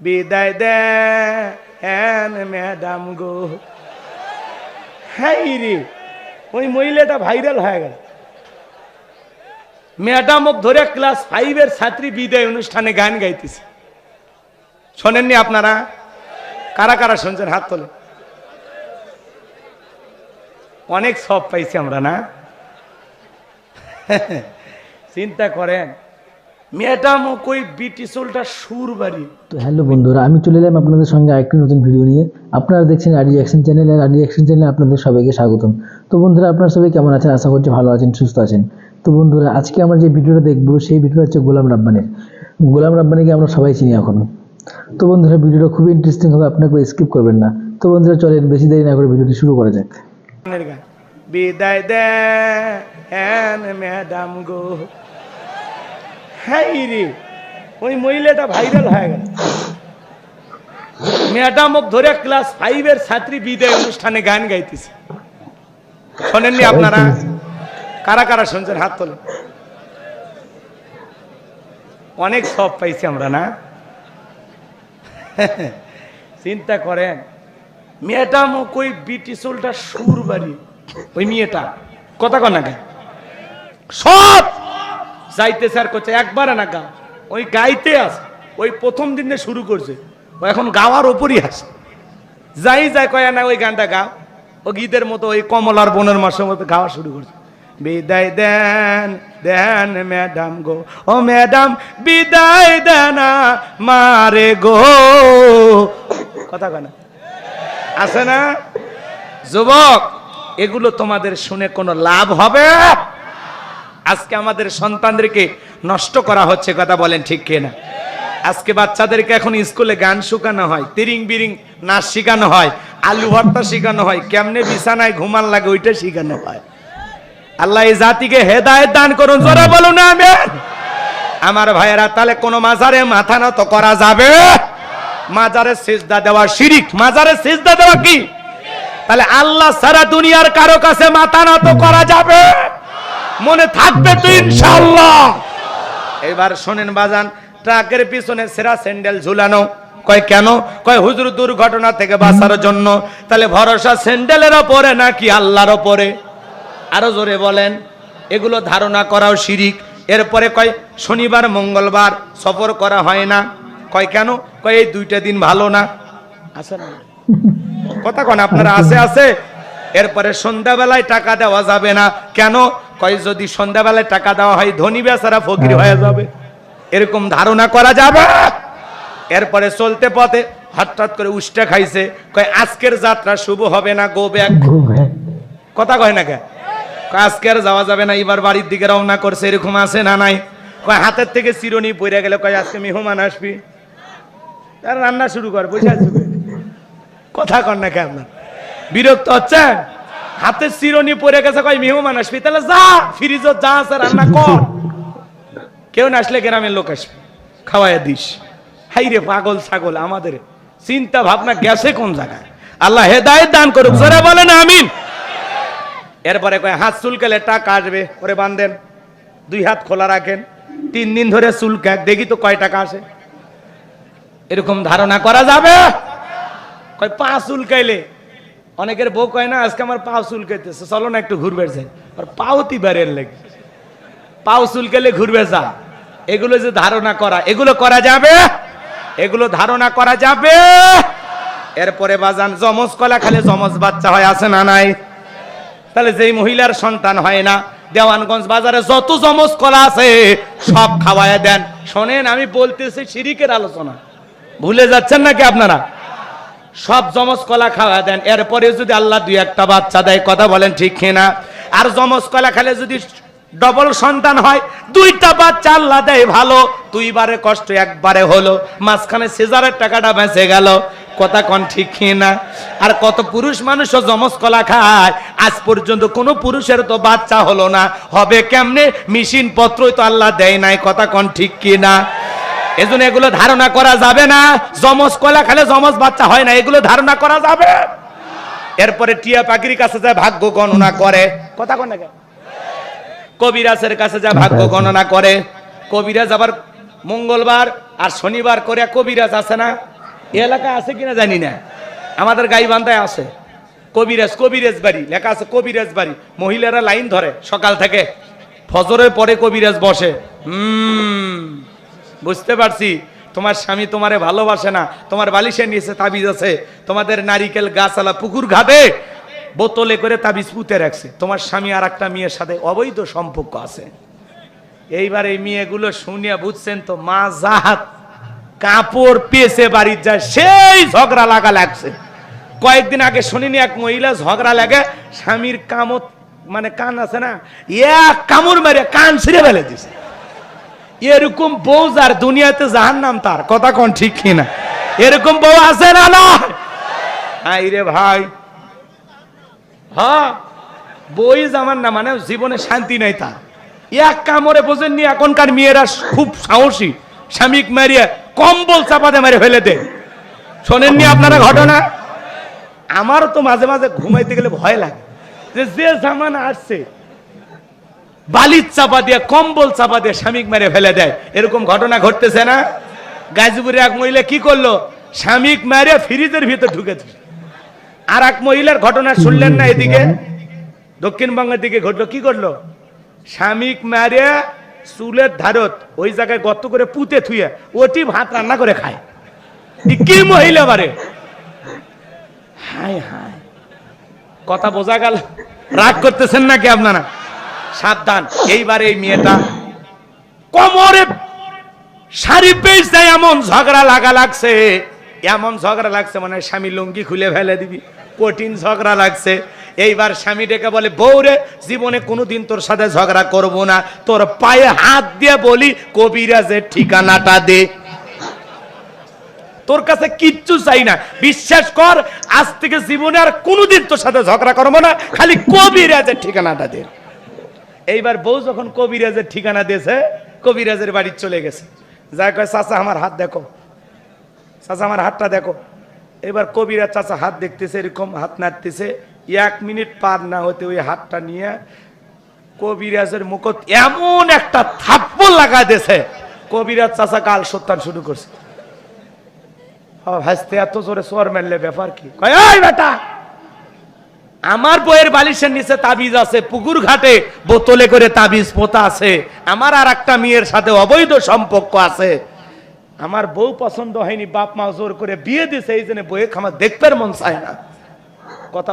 বিদায় দেন ম্যাডাম গো। হ্যাঁ রে, ওই মহিলাটা ভাইরাল হয়ে গেল। ম্যাডাম ধরে ক্লাস 5-এর ছাত্রী বিদায় অনুষ্ঠানে গান গাইতেছে। শোনেননি আপনারা? কারা কারা শুনছেন হাত তোলে। অনেক সব পাইছি আমরা না? চিন্তা করেন, ম্যাডাম কই বিটি চুলটা সুর বাড়ি। তো হ্যালো বন্ধুরা, আমি চলে এলাম আপনাদের সঙ্গে আরেকটি নতুন ভিডিও নিয়ে। আপনারা দেখছেন আরডি অ্যাকশন চ্যানেল, আর আরডি অ্যাকশন চ্যানেলে আপনাদের সবাইকে স্বাগতম। তো বন্ধুরা, আপনারা সবাই কেমন আছেন? আশা করছি ভালো আছেন, সুস্থ আছেন। তো বন্ধুরা, আজকে আমরা যে ভিডিওটা দেখবো সেই ভিডিওটা হচ্ছে গোলাম রাব্বানির। গোলাম রাব্বানিকে আমরা সবাই চিনি এখন। তো বন্ধুরা, ভিডিওটা খুবই ইন্টারেস্টিং হবে, আপনাকে স্কিপ করবেন না। তো বন্ধুরা চলেন বেশি দেরি না করে ভিডিওটি শুরু করা যাক। বিদায় দেন ম্যাডাম গো। হ্যাঁ রে, ওই মহিলাটা ভাইরাল হয়ে গেল। ম্যাডাম ধরে ক্লাস 5-এর ছাত্রী বিদায় অনুষ্ঠানে গান গাইতেছে। শোনেননি আপনারা? কারা কারা শুনছেন হাত তোলে। অনেক সব পাইছি আমরা না? চিন্তা করেন, ম্যাডাম কই বিটি চুলটা সুর বাড়ি। ওই মেয়েটা কথা কন না, সব যাইতেছে আর করছে একবারে না গা। ওই গাইতে আছে, ওই প্রথম দিনে শুরু করছে, ও এখন গাওয়ার ওপরই আছে। যাই যায় কয় না ওই গানটা গাও। ও গীতের মতো ওই কমলার বনের মাসের মতো গাওয়া শুরু করছে। বিদায় দেন ম্যাডাম গো, ও ম্যাডাম বিদায় দেন মারে গো। কথা কয় না, আছে না? যুবক, এগুলো তোমাদের শুনে কোনো লাভ হবে? আজকে আমাদের সন্তানদেরকে নষ্ট করা হচ্ছে, কথা বলেন ঠিক কিনা? আজকে বাচ্চাদেরকে এখন স্কুলে গান শেখানো হয়, তিরিং বিরিং নাচ শেখানো হয়, আলু ভর্তা শেখানো হয়, কেমনে বিছানায় ঘুমান লাগে ওইটা শেখানো হয়। আল্লাহ এই জাতিকে হেদায়েত দান করুন, জোরে বলুন আমিন। আমার ভাইয়েরা, তাহলে কোন মাজারে মাথা নত করা যাবে? মাজারে সিজদা দেওয়া শিরিক। মাজারে সিজদা দেওয়া কি? তাহলে আল্লাহ সারা দুনিয়ার কারো কাছে মাথা নত করা যাবে? মনে থাকবে তো ইনশাআল্লাহ। এবার শোনেন বাজান, ট্রাকের পিছনে সেরা স্যান্ডেল ঝুলানো। কয় কেন? কয় হুজুর দুর্ঘটনা থেকে বাঁচার জন্য। তাহলে ভরসা স্যান্ডেলের ওপরে নাকি আল্লাহর ওপরে? আরো জোরে বলেন। এগুলো ধারণা করাও শিরিক। এরপরে কয় শনিবার মঙ্গলবার সফর করা হয় না। কয় কেন? কয় এই দুইটা দিন ভালো না। আছে না? কথা কন আপনারা? আছে। এরপরে সন্ধ্যাবেলায় টাকা দেওয়া যাবে না। কেন? কয় যদি সন্ধ্যাবেলায় টাকা দেওয়া হয় ধনী বেচারা ফকির হয়ে যাবে। এরকম ধারণা করা যাবে? এরপরে চলতে পথে হঠাৎ করে উষ্টা খাইছে, কয় আজকের যাত্রা শুভ হবে না, গো ব্যাক। কথা কয় না কে? আজকের যাওয়া যাবে না, এবার বাড়ির দিকে রওনা করছে। এরকম আছে না নাই? কয় হাতের থেকে চিরুনি পড়ে গেলে, কয় আজকে মেহমান আসবি, তার রান্না শুরু কর, বুঝে আসবে। কথা কন না কে? আপনার বিরক্ত হচ্ছেন? হাতের চিরুনি পড়ে গেছে, কয় মেহমান আসবি, তাহলে যা ফ্রিজ যা আছে রান্না কর। কেউ না আসলে গ্রামের লোক আসবে, খাওয়াইয়া দিস। হাই রে পাগল ছাগল, আমাদের চিন্তা ভাবনা গেছে কোন জায়গায়? আল্লাহ হেদায়েত দান করুক, জোরে বলেন আমিন। এরপরে কয় হাত চুলকালে টাকা আসবে, ওরে বান্ধেন, 2 হাত খোলা রাখেন, 3 দিন ধরে চুলকাক, দেখি তো কয় টাকা আসে। এরকম ধারণা করা যাবে? কয় পা চুলকাইলে, অনেকের বউ কয় না আজকে আমার পা চুলকাইতেছে, চলো না একটু ঘুরবে যাই। আর পাওতি বাড়ির লেগে পাও চুলকাইলে ঘুরবে যা। এগুলো যে ধারণা করা, এগুলো করা যাবে? এগুলো ধারণা করা যাবে? এরপরে বাজান, যমজ কলা খালে যমজ বাচ্চা হয়, আছে না নাই? তাহলে যেই মহিলার সন্তান হয় না, দেওয়ানগঞ্জ বাজারে যত যমজ কলা আছে সব খাওয়ায় দেন। শোনেন, আমি বলতেছি শিরিকের আলোচনা, ভুলে যাচ্ছেন নাকি আপনারা? সব যমজ কলা খাওয়া দেন। এরপরে যদি আল্লাহ 2-1টা বাচ্চা দেয়, কথা বলেন ঠিক কিনা? আর যমজ কলা খালে যদি ডবল সন্তান হয়, 2টা বাচ্চা আল্লাহ দেয়, ভালো। 2বারে কষ্ট, 1বারে হলো, মাঝখানে সিজারের টাকাটা বেঁচে গেল। কথা কন ঠিক কিনা? আর কত পুরুষ মানুষও যমজ কলা খায়, আজ পর্যন্ত কোনো পুরুষের তো বাচ্চা হলো না। হবে কেমনে? মেশিন পত্রই তো আল্লাহ দেয় নাই। কথা কন ঠিক কিনা? এজন্য এগুলো ধারণা করা যাবে না। যমজ কলা খেলে যমজ বাচ্চা হয় না, এগুলো ধারণা করা যাবে? এরপরে টিয়া পাখির কাছে যায় ভাগ্য গণনা করে। কথা কন না? কবিরাজের কাছে যা ভাগ্য গণনা করে। কবিরাজ আবার মঙ্গলবার আর শনিবার করে, কবিরাজ আছে না? এই এলাকায় আছে কিনা জানি না, আমাদের গাইবান্ধায় আছে কবিরাজ বাড়ি লেখা আছে, কবিরাজ বাড়ি। মহিলারা লাইন ধরে সকাল থেকে, ফজরের পরে কবিরাজ বসে। বুঝতে পারছি তোমার স্বামী তোমারে ভালোবাসে না, তোমার বালিশের নিচে তাবিজ আছে, তোমাদের নারিকেল গাছালা পুকুর ঘাটে বোতলে করে তাবিজ পুঁতে রাখছে, তোমার স্বামী আর একটা মেয়ের সাথে অবৈধ সম্পর্ক আছে। এইবার এই মেয়েগুলো শুনিয়া বুঝছেন তো, মা জাহাত কাপড় পেয়েছে বাড়ির যায়, সেই ঝগড়া লাগা লাগছে। কয়েকদিন আগে শুনিনি এক মহিলা ঝগড়া লাগে, স্বামীর কামত মানে কান আছে না, এক কামড় মেরে কান ছিঁড়ে ফেলে দিছে। এরকম বউ যার দুনিয়াতে জাহান্নাম তার, কথা কোন ঠিক কিনা? এরকম বউ আছে না? না হাই রে ভাই, হ্যাঁ বই জামান না মানে জীবনে শান্তি নাই তার। এক কামড়ে বোঝেননি এখনকার মেয়েরা খুব সাহসী, স্বামীক মারিয়ে কম্বল চাপাতে মারে ফেলে দেয়। শোনেননি আপনারা ঘটনা? আমারও তো মাঝে মাঝে ঘুমাইতে গেলে ভয় লাগে যে জামানা আসছে, বালির চাপা দিয়ে কম্বল চাপা দিয়ে স্বামীক মেরে ফেলে দেয়। এরকম ঘটনা ঘটতেছে না? গাজীপুরে এক মহিলা কি করলো, স্বামীক মেরে ফ্রিজের ভিতর ঢুকেছে। আর এক মহিলার ঘটনা শুনলেন না, এদিকে দক্ষিণবঙ্গের দিকে ঘটলো, কি করলো, স্বামীক মেরে চুলের ধারত ওই জায়গায় গর্ত করে পুঁতে থুয়ে ওটি ভাত রান্না করে খায়। কি মহিলা বারে, হাই হাই, কথা বোঝা গেল? রাগ করতেছেন নাকি আপনারা? সাবধান। এইবার এই মেয়েটা কোমরে শাড়ি পেয়েছে, এমন ঝগড়া লাগছে, এমন ঝগড়া লাগছে মানে স্বামী লুঙ্গি খুলে ফেলে দিবি, কঠিন ঝগড়া লাগছে। এইবার স্বামী ডেকে বলে, বউরে জীবনে কোনোদিন তোর সাথে ঝগড়া করব না, তোর পায়ে হাত দিয়ে বলি কবিরাজের ঠিকানাটা দে, তোর কাছে কিচ্ছু চাই না, বিশ্বাস কর আজ থেকে জীবনে আর কোনোদিন তোর সাথে ঝগড়া করবো না, খালি কবিরাজের ঠিকানাটা দে। এইবার বউ যখন কবিরাজের ঠিকানা দিয়েছে, কবিরাজের বাড়ি চলে গেছে, যা কয় চাচা আমার হাত দেখো, চাচা আমার হাতটা দেখো। এবার কবিরাজ চাচা হাত দেখতেছে, এরকম হাত নাড়তেছে, 1 মিনিট পার না হতে ওই হাতটা নিয়ে কবিরাজের মুখত এমন একটা থাপ্পড় লাগা দিয়েছে, কবিরাজ চাচা কাল সত্যান শুরু করছে। হাসতে এত জোরে সোয়ার মারলে ব্যাপার কি? কয় এই বেটা, আমার বইয়ের বালিশের নিচে তাবিজ আছে, পুকুর ঘাটে বোতলে করে তাবিজ পোতা আছে, আমার আর একটা মেয়ের সাথে অবৈধ সম্পর্ক আছে, আমার বউ পছন্দ হয়নি, বাপ মা জোর করে বিয়ে দিছে, এই জন্য বইয়ে খামার দেখতে মন চায় না। কথা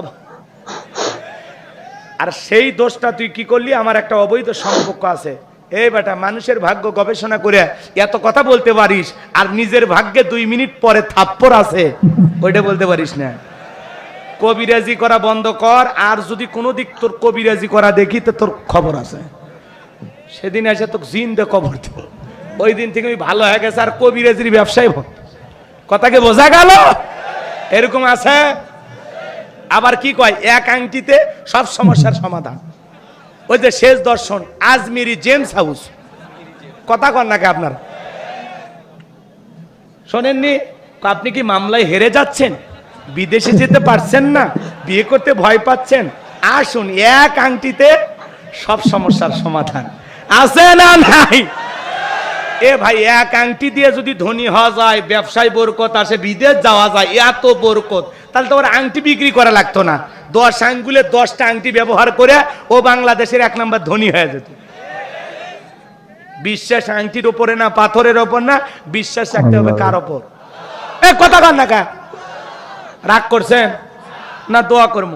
আর সেই দোষটা তুই কি করলি, আমার একটা অবৈধ সম্পর্ক আছে। এই বেটা, মানুষের ভাগ্য গবেষণা করে এত কথা বলতে পারিস, আর নিজের ভাগ্যে 2 মিনিট পরে থাপ্পড় আছে ওইটা বলতে পারিস না। কবিরাজি করা বন্ধ কর, আর যদি কোনো দিক তোর কবিরাজি করা দেখি তো তোর খবর আছে, সেদিন এসে তোকে জিন দে কবর দেব। ওই দিন থেকে ভালো হয়ে গেছে, আর কবিরাজির ব্যবসায় কথাকে বোঝা গেল? এরকম আছে। আবার কি কয়, এক আংটিতে সব সমস্যার সমাধান। ওই যে শেষ দর্শন আজমিরি জেমস হাউস, কথা কন নাকি আপনারা? শোনেননি? আপনি কি মামলায় হেরে যাচ্ছেন, বিদেশে যেতে পারছেন না, বিয়ে করতে ভয় পাচ্ছেন, আসুন, এক আংটিতে সব সমস্যার সমাধান আছে না নাই? এ ভাই, এক আংটি দিয়ে যদি ধনী হওয়া যায়, ব্যবসায় বরকত আসে, বিদেশ যাওয়া যায়, এত বরকত, তাহলে তো ওর আংটি বিক্রি করা লাগতো না। 10 আঙ্গুলে 10টা আংটি ব্যবহার করে ও বাংলাদেশের 1 নম্বর ধনী হয়ে যেত। বিশ্বাস আংটির উপরে না, পাথরের ওপর না, বিশ্বাস রাখতে হবে কার ওপর? এ কথা কন না কা? রাগ করছেন না? দোয়া করব,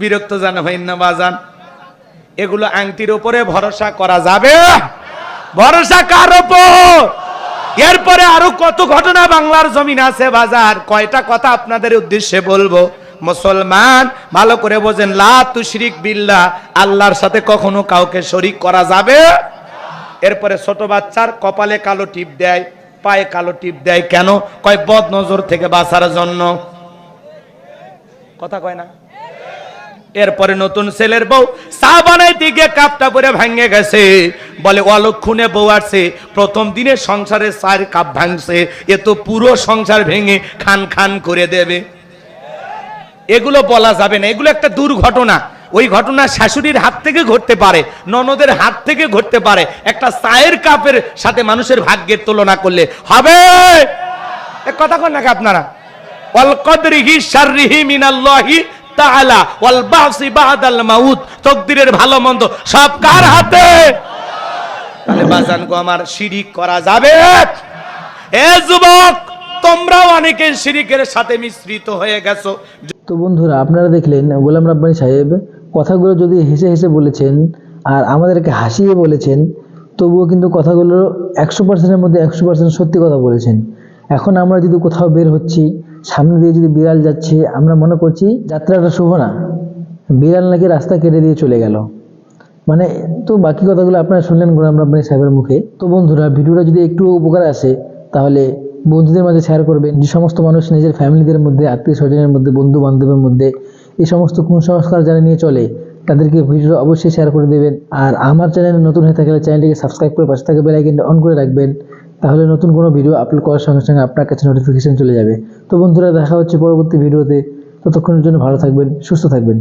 বিরক্ত জানা হয় না বাজান। এগুলো আংটির উপরে ভরসা করা যাবে? ভরসা কার ওপর? এরপরে আরো কত ঘটনা বাংলার জমিন আছে বাজার, কয়টা কথা আপনাদের উদ্দেশ্যে বলবো। মুসলমান ভালো করে বোঝেন, লা তুশরিক বিল্লাহ, আল্লাহর সাথে কখনো কাউকে শরীক করা যাবে। এরপরে ছোট বাচ্চার কপালে কালো টিপ দেয়, পায়ে কালো টিপ দেয়, কেন? কয় বদ নজর থেকে বাঁচার জন্য। কথা কয় না? এরপরে নতুন ছেলের বউ চা বানাইতে গিয়ে কাপটা পরে ভাঙে গেছে, বলে অলক্ষণে বউ আসছে, প্রথম দিনে সংসারে 4 কাপ ভাঙছে, এ তো পুরো সংসার ভেঙে খান খান করে দেবে। এগুলো বলা যাবে না, এগুলো একটা দুর্ঘটনা। ওই ঘটনা শাশুড়ির হাত থেকে ঘটতে পারে, ননদের হাত থেকে ঘটতে পারে, একটা চায়ের কাপের সাথে মানুষের ভাগ্যের তুলনা করলে হবে? কথা কন নাকি আপনারা? ওয়াল কদরিহি শাররিহি মিনাল্লাহি তাআলা ওয়াল বাসি বাদাল মাউত, তাকদীরের ভালো মন্দ সব কার হাতে? তাহলে বাজান গো আমার শিরিক করা যাবে? এ যুবক, তোমরাও অনেকে শিরিকের সাথে মিশ্রিত হয়ে গেছো। তো বন্ধুরা, আপনারা দেখলেন গোলাম রাব্বানী সাহেব কথাগুলো যদি হেসে হেসে বলেছেন আর আমাদেরকে হাসিয়ে বলেছেন, তবুও কিন্তু কথাগুলো 100%-এর মধ্যে 100% সত্যি কথা বলেছেন। এখন আমরা যদি কোথাও বের হচ্ছি, সামনে দিয়ে যদি বিড়াল যাচ্ছে, আমরা মনে করছি যাত্রাটা শুভ না, বিড়াল নাকি রাস্তা কেটে দিয়ে চলে গেল। মানে তো বাকি কথাগুলো আপনারা শুনলেন গোলাম রাব্বানী সাহেবের মুখে। তো বন্ধুরা, ভিডিওটা যদি একটু উপকার আসে তাহলে বন্ধুদের মাঝে শেয়ার করবেন। যে সমস্ত মানুষ নিজের ফ্যামিলিদের মধ্যে, আত্মীয় স্বজনের মধ্যে, বন্ধু বান্ধবের মধ্যে এই সমস্ত কুসংস্কার যারা নিয়ে চলে, তাদেরকে ভিডিও অবশ্যই শেয়ার করে দেবেন। আর আমার চ্যানেলে নতুন হয়ে থাকলে চ্যানেলটিকে সাবস্ক্রাইব করে পাশে থাকা বেল আইকনটা অন করে রাখবেন, তাহলে নতুন কোনো ভিডিও আপলোড করার সঙ্গে সঙ্গে আপনার কাছে নোটিফিকেশন চলে যাবে। তো বন্ধুরা, দেখা হচ্ছে পরবর্তী ভিডিওতে। ততক্ষণের জন্য ভালো থাকবেন, সুস্থ থাকবেন।